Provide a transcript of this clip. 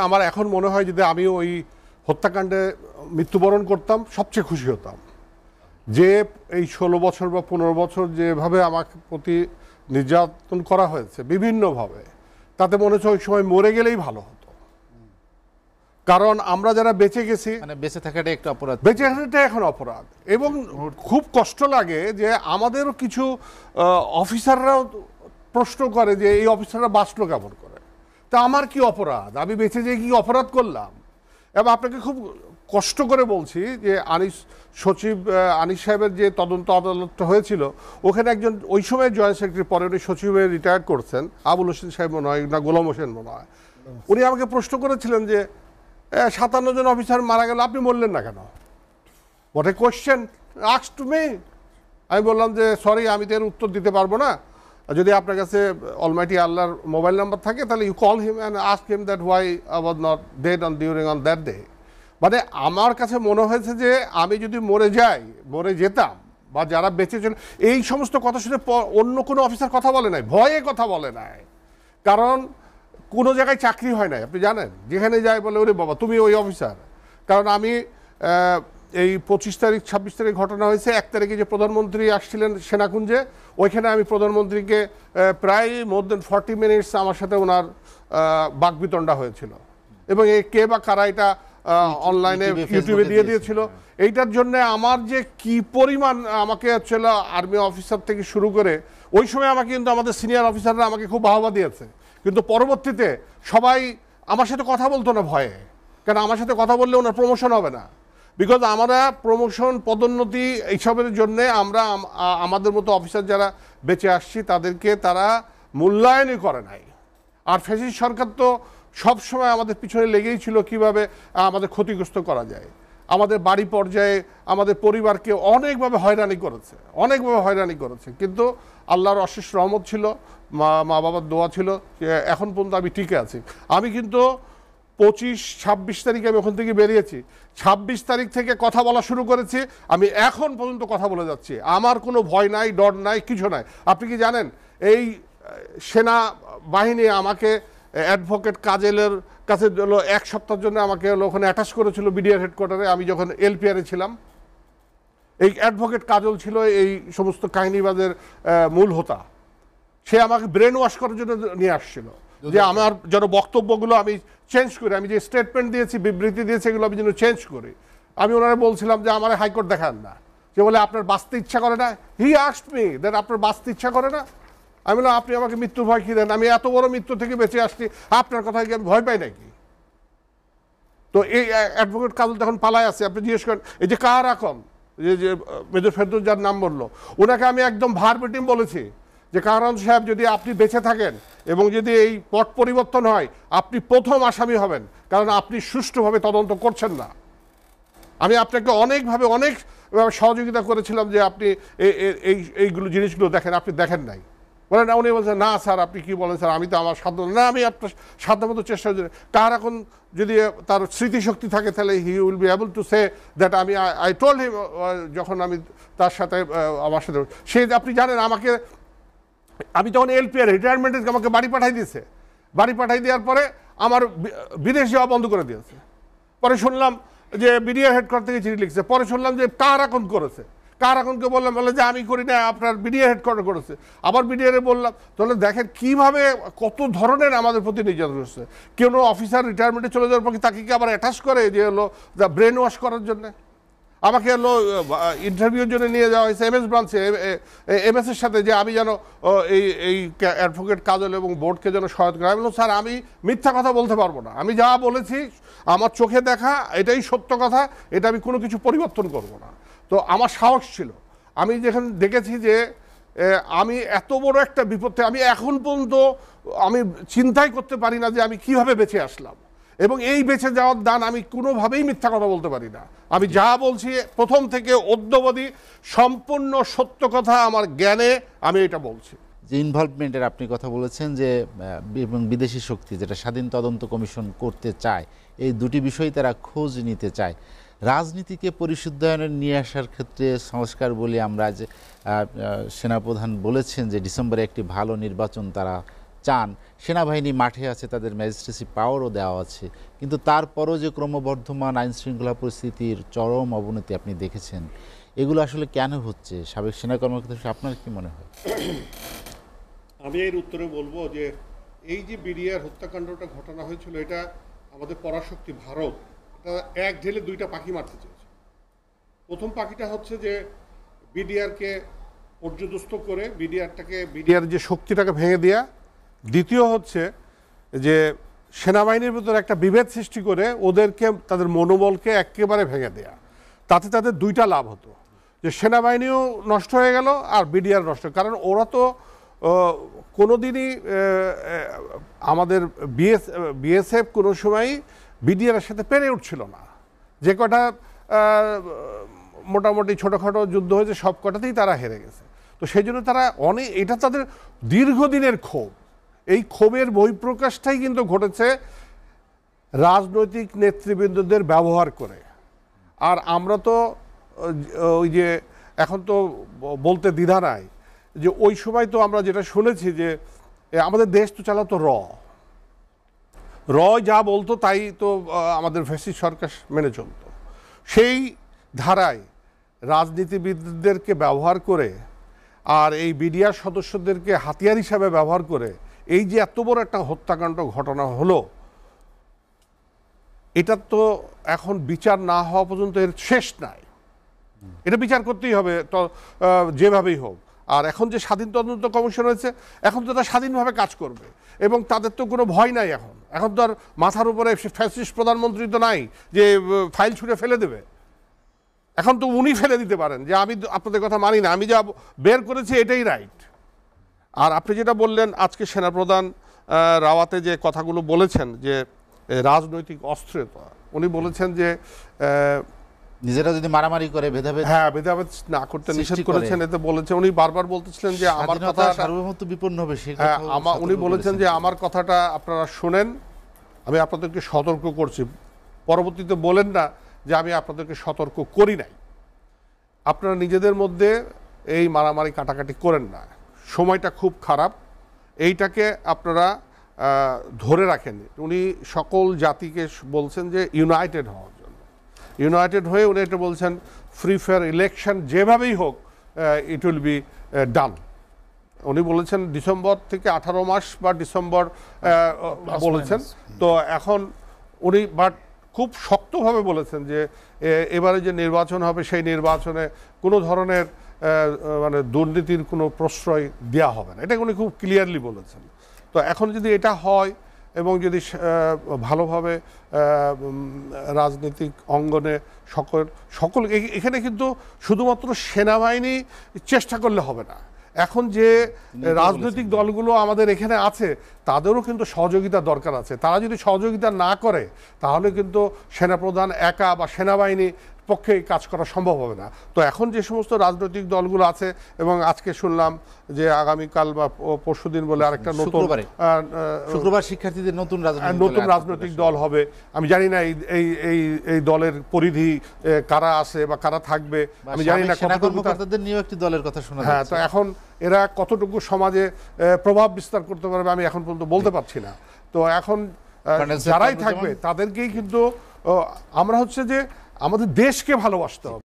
আমার এখন মনে হয় যদি আমি ওই হত্যাকাণ্ডে মৃত্যুবরণ করতাম সবচেয়ে খুশি হতাম। যে এই 16 বছর বা 15 বছর যেভাবে আমাকে প্রতি নির্যাতন করা হয়েছে বিভিন্নভাবে, তাতে মনে হচ্ছে ওই সময় মরে গেলেই ভালো হতো। কারণ আমরা যারা বেঁচে গেছি, মানে বেঁচে থাকাটা একটু অপরাধ, বেঁচে থাকাটা এখন অপরাধ। এবং খুব কষ্ট লাগে যে আমাদেরও কিছু অফিসাররাও প্রশ্ন করে যে এই অফিসাররা বাঁচলো কেমন করে, তা আমার কি অপরাধ, আমি বেঁচে যেয়ে কি অপরাধ করলাম? এবং আপনাকে খুব কষ্ট করে বলছি যে আনিস সাহেবের যে তদন্ত আদালতটা হয়েছিল, ওখানে একজন ওই সময় জয়েন্ট সেক্রেটারি, পরে উনি সচিবে রিটায়ার করছেন, আবুল হোসেন সাহেব মনে হয় না গোলাম হোসেন মনে হয়, উনি আমাকে প্রশ্ন করেছিলেন যে 57 জন অফিসার মারা গেল, আপনি বললেন না কেন? What a question asked to me. আমি বললাম যে সরি, আমি তো এর উত্তর দিতে পারবো না। যদি আপনার কাছে অলমাইটি আল্লাহর মোবাইল নাম্বার থাকে তাহলে you call him and ask him that why I was not dead during on that day. মানে আমার কাছে মনে হয়েছে যে আমি যদি মরে যেতাম, বা যারা বেঁচে ছিল, এই সমস্ত কথা শুনে অন্য কোনো অফিসার কথা বলে নাই, ভয়ে কথা বলে নাই। কারণ কোনো জায়গায় চাকরি হয় নাই, আপনি জানেন, যেখানে যায় বলে ওরে বাবা তুমি ওই অফিসার। কারণ আমি এই 25 তারিখ 26 তারিখ ঘটনা হয়েছে, 1 তারিখে যে প্রধানমন্ত্রী আসছিলেন সেনাকুঞ্জে, ওইখানে আমি প্রধানমন্ত্রীকে প্রায় মোর দেন 40 মিনিটস আমার সাথে ওনার বাকবিতণ্ডা হয়েছিল। এবং এই কে বা কারা এটা অনলাইনে ইউটিউবে দিয়ে দিয়েছিল, এইটার জন্য আমার যে কি পরিমাণ আমাকে ছিল আর্মি অফিসার থেকে শুরু করে, ওই সময় আমাকে কিন্তু আমাদের সিনিয়র অফিসাররা আমাকে খুব বাহবা দিয়েছে। কিন্তু পরবর্তীতে সবাই আমার সাথে কথা বলতো না ভয়ে, কারণ আমার সাথে কথা বললে ওনার প্রমোশন হবে না। বিকজ আমরা প্রমোশন পদোন্নতি এইসবের জন্যে আমরা আমাদের মতো অফিসার যারা বেঁচে আসছি তাদেরকে তারা মূল্যায়নই করে নাই। আর ফ্যাসিস্ট সরকার তো সবসময় আমাদের পিছনে লেগেই ছিল কীভাবে আমাদের ক্ষতিগ্রস্ত করা যায়। আমাদের বাড়ি পর্যায়ে আমাদের পরিবারকে অনেকভাবে হয়রানি করেছে, কিন্তু আল্লাহর অশেষ রহমত ছিল, মা বাবার দোয়া ছিল, এখন পর্যন্ত আমি টিকে আছি। আমি কিন্তু 25-26 তারিখে আমি ওখান থেকে বেরিয়েছি, 26 তারিখ থেকে কথা বলা শুরু করেছি, আমি এখন পর্যন্ত কথা বলে যাচ্ছি, আমার কোনো ভয় নাই, ডর নাই, কিছু নাই। আপনি কি জানেন এই সেনা বাহিনী আমাকে অ্যাডভোকেট কাজেলের কাছে হলো 1 সপ্তাহের জন্য আমাকে হলো ওখানে অ্যাটাচ করেছিল বিডিআর হেডকোয়ার্টারে, আমি যখন এলপিআরে ছিলাম। এই অ্যাডভোকেট কাজল ছিল এই সমস্ত কাহিনীবাজের মূল হোতা, সে আমাকে ব্রেন ওয়াশ করার জন্য নিয়ে আসছিল যে আমার যেন বক্তব্যগুলো আমি চেঞ্জ করি, আমি যে স্টেটমেন্ট দিয়েছি, বিবৃতি দিয়েছি, এগুলো আমি যেন চেঞ্জ করি। আমি ওনারা বলছিলাম যে আমার হাইকোর্ট দেখান না, যে বলে আপনার বাঁচতে ইচ্ছা করে না। হি আস্কড মি দ্যাট আপনার বাঁচতে ইচ্ছা করে না। আমি বললাম আপনি আমাকে মৃত্যুর ভয় কি দেন, আমি এত বড় মৃত্যু থেকে বেঁচে আসছি, আপনার কথা কি আমি ভয় পাই নাকি? তো এই অ্যাডভোকেট কাজল তখন পালায় আছে, আপনি জিজ্ঞেস করেন এই যে কার এখন যে মেজর ফেরদৌস যার নাম বললো, ওনাকে আমি একদম ভারবেটিম বলেছি যে কারণ সাহেব যদি আপনি বেঁচে থাকেন এবং যদি এই পট পরিবর্তন হয়, আপনি প্রথম আসামি হবেন, কারণ আপনি সুষ্ঠুভাবে তদন্ত করছেন না। আমি আপনাকে অনেক সহযোগিতা করেছিলাম যে আপনি এইগুলো জিনিসগুলো দেখেন, আপনি দেখেন নাই। বলেন না, উনি বলছেন না স্যার আপনি কি বলেন স্যার, আমি তো আমার সাধ্য না, আমি আপনার সাধ্যমতো চেষ্টা করি। কার এখন যদি তার স্মৃতিশক্তি থাকে তাহলে he will be able to say that I told him, যখন আমি তার সাথে আমার সাথে সে, আপনি জানেন আমি যখন এলপিআর রিটায়ারমেন্টে আমাকে বাড়ি পাঠাই দিয়েছে, বাড়ি পাঠাই দেওয়ার পরে আমার বিদেশ যাওয়া বন্ধ করে দিয়েছে। পরে শুনলাম যে বিডিআর হেডকোয়ার্টার থেকে চিঠি লিখছে, পরে শুনলাম যে কার এখন করেছে, কার এখনকে বললাম, বলে যে আমি করি না, আপনার বিডিআর হেডকোয়ার্টার করেছে। আবার বিডিআরে বললাম, তাহলে দেখেন কীভাবে কত ধরনের আমাদের প্রতি নির্যাতন হচ্ছে। কোনো অফিসার রিটায়ারমেন্টে চলে যাওয়ার পর তাকে কি আবার অ্যাটাচ করে যে হলো ব্রেন ওয়াশ করার জন্যে। আমাকে হলো ইন্টারভিউর জন্য নিয়ে যাওয়া হয়েছে এমএস ব্রাঞ্চে, এমএসের সাথে, যে আমি যেন এই অ্যাডভোকেট কাজল এবং বোর্ডকে যেন সহায়তা করি। আমি বললাম স্যার আমি মিথ্যা কথা বলতে পারবো না, আমি যা বলেছি আমার চোখে দেখা এটাই সত্য কথা, এটা আমি কোনো কিছু পরিবর্তন করব না। তো আমার সাহস ছিল, আমি যেখানে দেখেছি যে আমি এত বড় একটা বিপদে, আমি এখন পর্যন্ত আমি চিন্তাই করতে পারি না যে আমি কিভাবে বেঁচে আসলাম, এবং এই বেঁচে যাওয়ার দান আমি কোনোভাবেই মিথ্যা কথা বলতে পারি না। আমি যা বলছি প্রথম থেকে অদ্যবধি সম্পূর্ণ সত্য কথা, আমার জ্ঞানে আমি এটা বলছি। যে ইনভলভমেন্টের আপনি কথা বলেছেন, যে এবং বিদেশি শক্তি যেটা স্বাধীন তদন্ত কমিশন করতে চায়, এই দুটি বিষয় তারা খোঁজ নিতে চায়। রাজনীতিকে পরিশুদ্ধায়নে নিয়ে আসার ক্ষেত্রে সংস্কার বলে আমরা যে সেনাপ্রধান বলেছেন যে ডিসেম্বরে একটি ভালো নির্বাচন তারা চান, সেনাবাহিনী মাঠে আছে, তাদের ম্যাজিস্ট্রেসি পাওয়ারও দেওয়া আছে, কিন্তু তারপরও যে ক্রমবর্ধমান আইন শৃঙ্খলা পরিস্থিতির চরম অবনতি আপনি দেখেছেন, এগুলো আসলে কেন হচ্ছে? সাবেক সেনা কর্মকর্তা হিসেবে আপনার কি মনে হয়? আমি এর উত্তরে বলবো যে এই যে বিডিআর হত্যাকাণ্ডটা ঘটনা হয়েছিল, এটা আমাদের পরাশক্তি ভারত এটা এক ঢেলে দুইটা পাখি মারতে চেয়েছে। প্রথম পাখিটা হচ্ছে যে বিডিআরকে পর্যদস্ত করে বিডিআর যে শক্তিটাকে ভেঙে দেয়া। দ্বিতীয় হচ্ছে যে সেনাবাহিনীর ভিতরে একটা বিভেদ সৃষ্টি করে ওদেরকে তাদের মনোবলকে একেবারে ভেঙে দেয়া। তাতে তাদের দুইটা লাভ হতো, যে সেনাবাহিনীও নষ্ট হয়ে গেল আর বিডিআর নষ্ট, কারণ ওরা তো কোনোদিনই আমাদের বিএসএফ কোনো সময়ই বিডিআরের সাথে পেরে উঠছিল না। যে কটা মোটামুটি ছোটোখাটো যুদ্ধ হয়েছে সব কটাতেই তারা হেরে গেছে। তো সেই জন্য তারা এটা তাদের দীর্ঘদিনের ক্ষোভ। এই ক্ষোভের বহিঃপ্রকাশটাই কিন্তু ঘটেছে রাজনৈতিক নেতৃবৃন্দদের ব্যবহার করে। আর আমরা তো ওই যে এখন তো বলতে দ্বিধা নাই যে ওই সময় তো আমরা যেটা শুনেছি যে আমাদের দেশ তো চালাতো র যা বলতো তাই তো আমাদের ফ্যাসিস্ট সরকার মেনে চলতো। সেই ধারায় রাজনীতিবিদদেরকে ব্যবহার করে আর এই বিডিআর সদস্যদেরকে হাতিয়ার হিসাবে ব্যবহার করে এই যে এত বড় একটা হত্যাকাণ্ড ঘটনা হলো, এটা তো এখন বিচার না হওয়া পর্যন্ত এর শেষ নাই। এটা বিচার করতেই হবে তো যেভাবেই হোক। আর এখন যে স্বাধীন তদন্ত কমিশন হয়েছে, এখন তো তারা স্বাধীনভাবে কাজ করবে এবং তাদের তো কোনো ভয় নাই। এখন তো আর মাথার উপরে ফ্যাসিস্ট প্রধানমন্ত্রী তো নাই যে ফাইল ছুঁড়ে ফেলে দেবে। এখন তো উনি ফেলে দিতে পারেন যে আমি আপনাদের কথা মানি না, আমি যা বের করেছি এটাই রাইট। আর আপনি যেটা বললেন আজকে সেনাপ্রধান রাওয়াতে যে কথাগুলো বলেছেন যে রাজনৈতিক অস্থিরতা, উনি বলেছেন যে নিজেরা যদি মারামারি করে ভেদাভেদ, হ্যাঁ ভেদাভেদ না করতে নিষেধ করেছেন। এতে বলেছেন উনি বারবার বলতেছিলেন যে আমার কথা সার্বভৌমত্ব বিপন্ন হবে। উনি বলেছেন যে আমার কথাটা আপনারা শুনেন, আমি আপনাদেরকে সতর্ক করছি। পরবর্তীতে বলেন না যে আমি আপনাদেরকে সতর্ক করি নাই। আপনারা নিজেদের মধ্যে এই মারামারি কাটাকাটি করেন না, সময়টা খুব খারাপ, এইটাকে আপনারা ধরে রাখেন। উনি সকল জাতিকে বলছেন যে ইউনাইটেড হওয়ার জন্য, ইউনাইটেড হয়ে উনি এটা বলছেন ফ্রি ফেয়ার ইলেকশন যেভাবেই হোক ইট উইল বি ডান। উনি বলেছেন ডিসেম্বর থেকে 18 মাস বা ডিসেম্বর বলেছেন। তো এখন উনি বাট খুব শক্তভাবে বলেছেন যে এবারে যে নির্বাচন হবে সেই নির্বাচনে কোনো ধরনের মানে দুর্নীতির কোনো প্রশ্রয় দেওয়া হবে না, এটা উনি খুব ক্লিয়ারলি বলেছেন। তো এখন যদি এটা হয় এবং যদি ভালোভাবে রাজনৈতিক অঙ্গনে সকল এখানে কিন্তু শুধুমাত্র সেনাবাহিনী চেষ্টা করলে হবে না, এখন যে রাজনৈতিক দলগুলো আমাদের এখানে আছে তাদেরও কিন্তু সহযোগিতা দরকার আছে। তারা যদি সহযোগিতা না করে তাহলে কিন্তু সেনাপ্রধান একা বা সেনাবাহিনী পক্ষে কাজ করা সম্ভব হবে না। তো এখন যে সমস্ত রাজনৈতিক দলগুলো আছে, এবং আজকে শুনলাম যে আগামীকাল বা পরশুদিন বলে আরেকটা শুক্রবার শিক্ষার্থীদের নতুন রাজনৈতিক দল হবে। আমি জানি না এই দলের পরিধি কারা আছে বা কারা থাকবে, আমি জানি না। কর্মকর্তাদের নিয়েও একটি দলের কথা শোনা হ্যাঁ, তো এখন এরা কতটুকু সমাজে প্রভাব বিস্তার করতে পারবে আমি এখন পর্যন্ত বলতে পারছি না। তো এখন যারাই থাকবে তাদেরকেই কিন্তু আমরা হচ্ছে যে আমাদের দেশকে ভালোবাসতে হবে।